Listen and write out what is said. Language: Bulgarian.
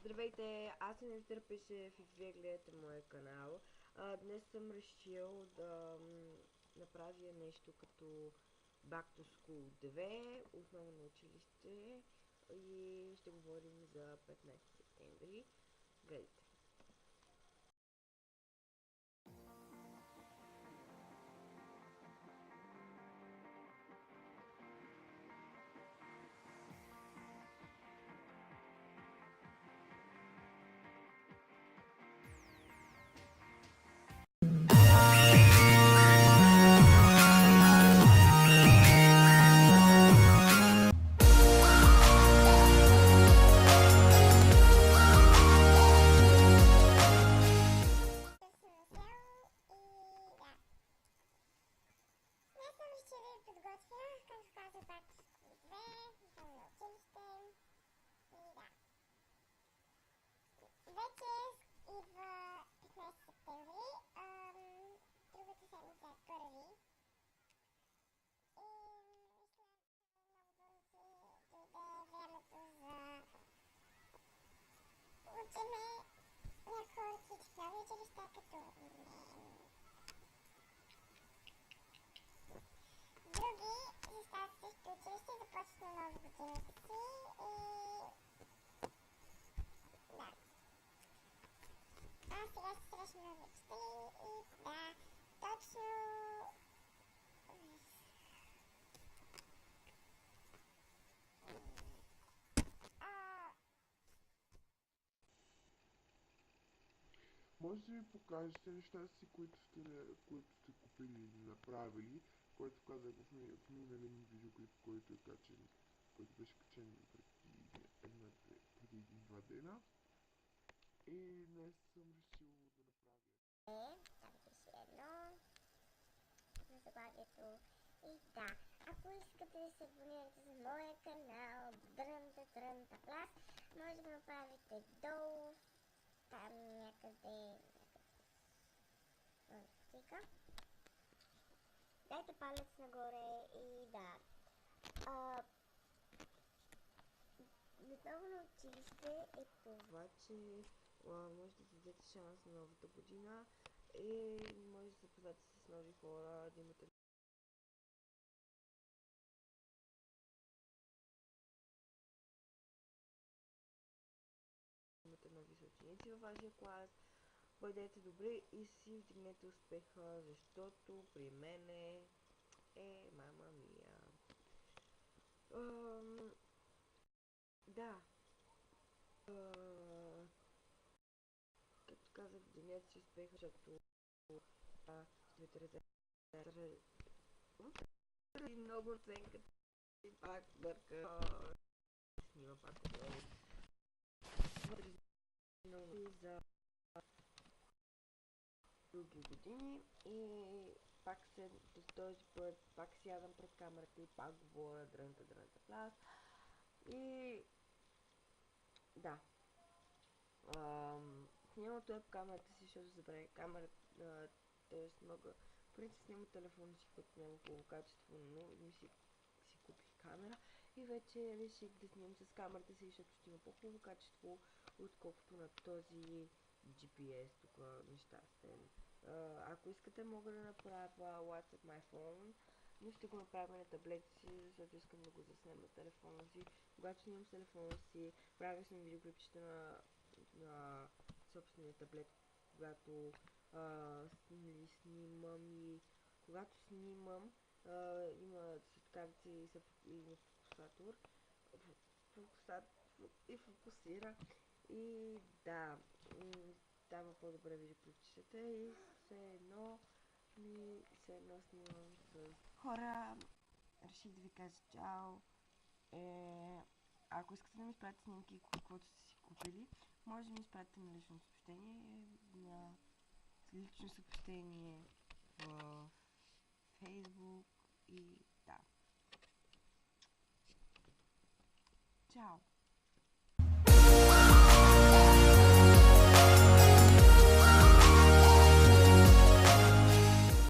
Здравейте, аз съм Мистер Пишев и вие гледате моя канал. Днес съм решил да направя нещо като Back to School 2, основно на училище, и ще говорим за 15 септември. Гледайте. Вече идва 15 септември, другата седмица е първи и мисля, че много бързо дойде времето за учене някои от всички нови училища, като мен. Други си стават същото училище и започват на нова годината си и да. Аз сега се срещна на учители и да, точно Може да ми покажете нещата си, които сте купили или направили, който казах в миналия ми видеоклип, който е качен, който беше качен преди един-два дена. И днес съм решил да направя. там пише едно на заглавието. И да, ако искате да се абонирате за моя канал Дрънта Плас, може да направите долу, там някъде тика. Дайте палец нагоре и да. Отново на училище е Това, че може да дадете шанс на новата година и може да се запознаете с нови хора, да имате нови съученици във вашия клас. Бъдете добри и си вдигнете успеха, защото при мене е мама мия. Да. Както казах, вдигнете си успеха, защото сте резерватори. Много оценката и пак бърка. Снима пак отдолу. Много за други години и пак този път пак сядам пред камерата и пак говоря дрънта плас. И да. Снимам от веб камерата си, защото забравя камерата, т.е. мога в принцип снимам телефона си, който няма хубаво качество, но си купих камера и вече реших да снимам с камерата си, защото ще има по-хубаво качество, отколкото на този GPS тук нещастен. Ако искате, мога да направя WhatsApp my phone, но ще го направя на таблет си, защото искам да го заснема на телефона си. Когато снимам с телефона си, правя съм видеоклипчета на собствения таблет, когато снимам и когато снимам, има светкавици и има и фокусира и да, дава по-добре видеоклипчета и все едно снимам с хора. Реших да ви кажа чао. Ако искате да ми изпратите снимки, каквото сте си купили, може да ми изпратите на лично съобщение, в Facebook и да. Чао!